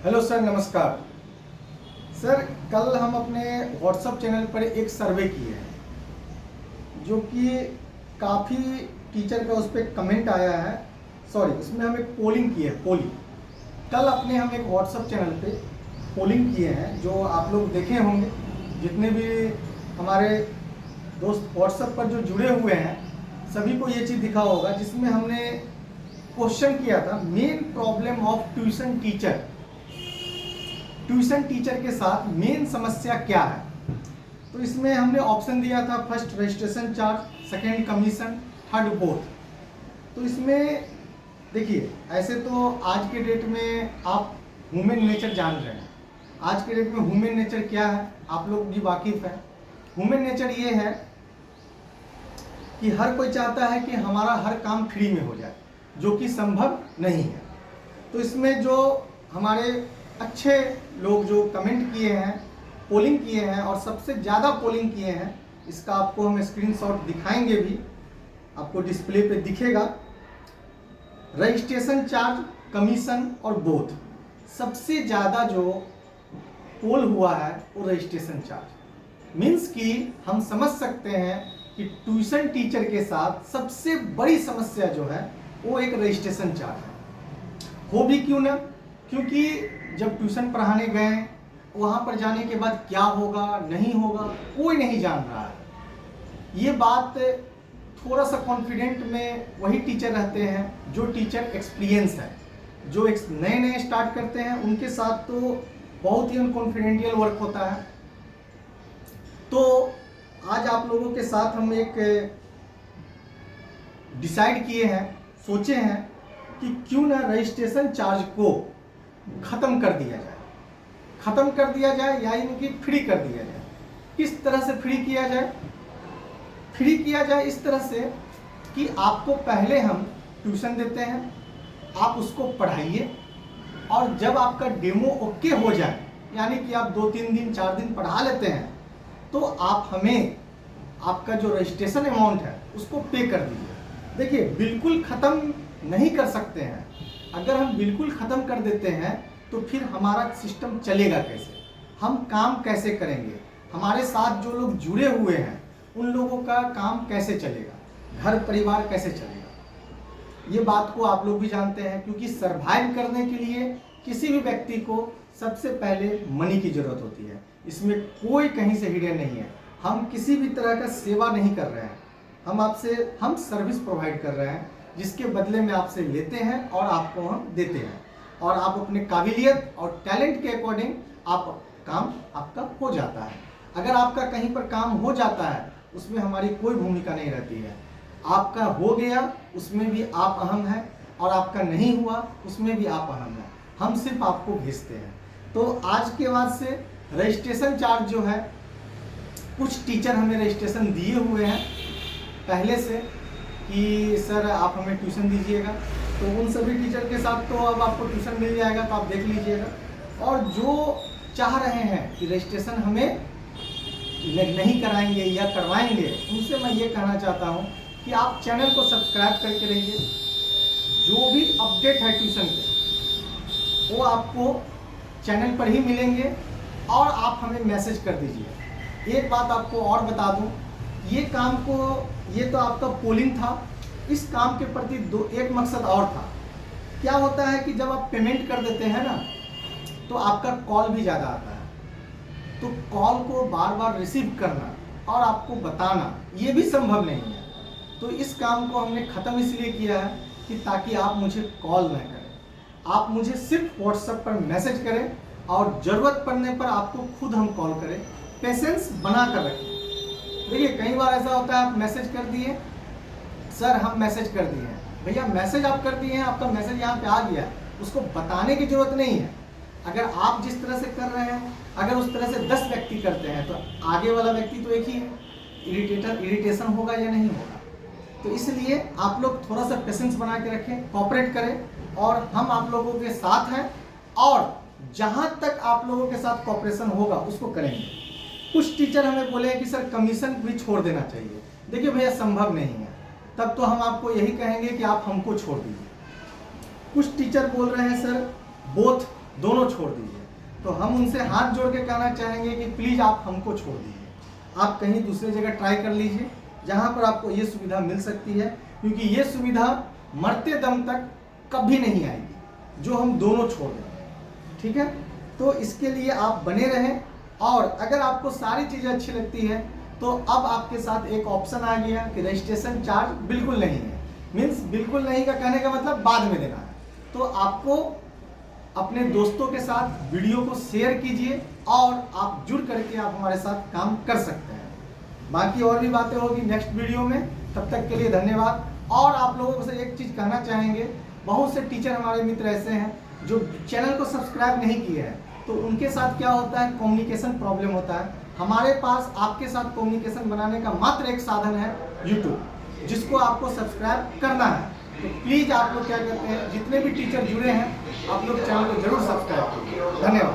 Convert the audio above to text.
Hello sir, नमस्कार। Sir, कल हम अपने व्हाट्सएप चैनल पर एक सर्वे किए हैं जो कि काफ़ी टीचर का उस पर कमेंट आया है। सॉरी, उसमें हम एक पोलिंग किए हैं। पोलिंग कल अपने हम एक व्हाट्सएप चैनल पे पोलिंग किए हैं जो आप लोग देखे होंगे। जितने भी हमारे दोस्त व्हाट्सएप पर जो जुड़े हुए हैं सभी को ये चीज़ दिखा होगा, जिसमें हमने क्वेश्चन किया था main problem of tuition teacher के साथ मेन समस्या क्या है। तो इसमें हमने ऑप्शन दिया था first registration charge, second commission, third both. तो इसमें देखिए, ऐसे तो आज के डेट में आप ह्यूमन नेचर जान रहे हैं। आज के डेट में ह्यूमन नेचर क्या है आप लोग भी वाकिफ है। ह्यूमन नेचर ये है कि हर कोई चाहता है कि हमारा हर काम फ्री में हो जाए, जो कि संभव नहीं है। तो इसमें जो हमारे अच्छे लोग जो कमेंट किए हैं, पोलिंग किए हैं और सबसे ज़्यादा पोलिंग किए हैं, इसका आपको हम स्क्रीनशॉट दिखाएंगे भी, आपको डिस्प्ले पे दिखेगा। रजिस्ट्रेशन चार्ज, कमीशन और बोथ, सबसे ज़्यादा जो पोल हुआ है वो रजिस्ट्रेशन चार्ज। मीन्स कि हम समझ सकते हैं कि ट्यूशन टीचर के साथ सबसे बड़ी समस्या जो है वो एक रजिस्ट्रेशन चार्ज है। हो भी क्यों ना, क्योंकि जब ट्यूशन पढ़ाने गए वहाँ पर जाने के बाद क्या होगा नहीं होगा कोई नहीं जान रहा है। ये बात थोड़ा सा कॉन्फिडेंट में वही टीचर रहते हैं जो टीचर एक्सपीरियंस है। जो नए नए स्टार्ट करते हैं उनके साथ तो बहुत ही अनकॉन्फिडेंशियल वर्क होता है। तो आज आप लोगों के साथ हम एक डिसाइड किए हैं, सोचे हैं कि क्यों ना रजिस्ट्रेशन चार्ज को ख़त्म कर दिया जाए। ख़त्म कर दिया जाए यानी कि फ्री कर दिया जाए। किस तरह से फ्री किया जाए? फ्री किया जाए इस तरह से कि आपको पहले हम ट्यूशन देते हैं, आप उसको पढ़ाइए और जब आपका डेमो ओके हो जाए, यानी कि आप 2-3 दिन 4 दिन पढ़ा लेते हैं, तो आप हमें आपका जो रजिस्ट्रेशन अमाउंट है उसको पे कर दीजिए। देखिए, बिल्कुल ख़त्म नहीं कर सकते हैं। अगर हम बिल्कुल ख़त्म कर देते हैं तो फिर हमारा सिस्टम चलेगा कैसे, हम काम कैसे करेंगे, हमारे साथ जो लोग जुड़े हुए हैं उन लोगों का काम कैसे चलेगा, घर परिवार कैसे चलेगा। ये बात को आप लोग भी जानते हैं, क्योंकि सरवाइव करने के लिए किसी भी व्यक्ति को सबसे पहले मनी की ज़रूरत होती है। इसमें कोई कहीं से हिडन नहीं है। हम किसी भी तरह का सेवा नहीं कर रहे हैं, हम सर्विस प्रोवाइड कर रहे हैं, जिसके बदले में आपसे लेते हैं और आपको हम देते हैं। और आप अपने काबिलियत और टैलेंट के अकॉर्डिंग काम आपका हो जाता है। अगर आपका कहीं पर काम हो जाता है उसमें हमारी कोई भूमिका नहीं रहती है। आपका हो गया उसमें भी आप अहम हैं, और आपका नहीं हुआ उसमें भी आप अहम हैं। हम सिर्फ आपको भेजते हैं। तो आज के बाद से रजिस्ट्रेशन चार्ज जो है, कुछ टीचर हमें रजिस्ट्रेशन दिए हुए हैं पहले से कि सर आप हमें ट्यूशन दीजिएगा, तो उन सभी टीचर के साथ तो अब आपको ट्यूशन मिल जाएगा, तो आप देख लीजिएगा। और जो चाह रहे हैं कि रजिस्ट्रेशन हमें नहीं कराएंगे या करवाएंगे, उनसे मैं ये कहना चाहता हूँ कि आप चैनल को सब्सक्राइब करके रहिए। जो भी अपडेट है ट्यूशन के वो आपको चैनल पर ही मिलेंगे, और आप हमें मैसेज कर दीजिए। एक बात आपको और बता दूँ, ये तो आपका पोलिंग था। इस काम के प्रति एक मकसद और था। क्या होता है कि जब आप पेमेंट कर देते हैं ना, तो आपका कॉल भी ज़्यादा आता है। तो कॉल को बार बार रिसीव करना और आपको बताना ये भी संभव नहीं है। तो इस काम को हमने ख़त्म इसलिए किया है कि ताकि आप मुझे कॉल न करें, आप मुझे सिर्फ व्हाट्सएप पर मैसेज करें, और ज़रूरत पड़ने पर आपको खुद हम कॉल करें। पेशेंस बना कर रखें। देखिए, कई बार ऐसा होता है आप मैसेज कर दिए, सर हम मैसेज कर दिए हैं। भैया, मैसेज आप कर दिए हैं, आपका मैसेज यहाँ पे आ गया, उसको बताने की ज़रूरत नहीं है। अगर आप जिस तरह से कर रहे हैं, अगर उस तरह से 10 व्यक्ति करते हैं तो आगे वाला व्यक्ति तो एक ही है, इरिटेशन होगा या नहीं होगा। तो इसलिए आप लोग थोड़ा सा पेशेंस बना के रखें, कोऑपरेट करें, और हम आप लोगों के साथ हैं, और जहाँ तक आप लोगों के साथ कोऑपरेशन होगा उसको करेंगे। कुछ टीचर हमें बोले हैं कि सर कमीशन भी छोड़ देना चाहिए। देखिए भैया, संभव नहीं है। तब तो हम आपको यही कहेंगे कि आप हमको छोड़ दीजिए। कुछ टीचर बोल रहे हैं सर बोथ दोनों छोड़ दीजिए। तो हम उनसे हाथ जोड़ के कहना चाहेंगे कि प्लीज़ आप हमको छोड़ दीजिए, आप कहीं दूसरी जगह ट्राई कर लीजिए जहाँ पर आपको ये सुविधा मिल सकती है, क्योंकि ये सुविधा मरते दम तक कभी नहीं आएगी जो हम दोनों छोड़ देंगे। ठीक है, तो इसके लिए आप बने रहें। और अगर आपको सारी चीज़ें अच्छी लगती है तो अब आपके साथ एक ऑप्शन आ गया कि रजिस्ट्रेशन चार्ज बिल्कुल नहीं है। मीन्स बिल्कुल नहीं का कहने का मतलब बाद में देना है। तो आपको अपने दोस्तों के साथ वीडियो को शेयर कीजिए और आप जुड़ करके आप हमारे साथ काम कर सकते हैं। बाकी और भी बातें होगी नेक्स्ट वीडियो में, तब तक के लिए धन्यवाद। और आप लोगों से एक चीज़ कहना चाहेंगे, बहुत से टीचर हमारे मित्र ऐसे हैं जो चैनल को सब्सक्राइब नहीं किए हैं, तो उनके साथ क्या होता है, कम्युनिकेशन प्रॉब्लम होता है। हमारे पास आपके साथ कम्युनिकेशन बनाने का मात्र एक साधन है, यूट्यूब, जिसको आपको सब्सक्राइब करना है। तो प्लीज़ आप लोग क्या कहते हैं, जितने भी टीचर जुड़े हैं आप लोग चैनल को जरूर सब्सक्राइब कीजिए। धन्यवाद।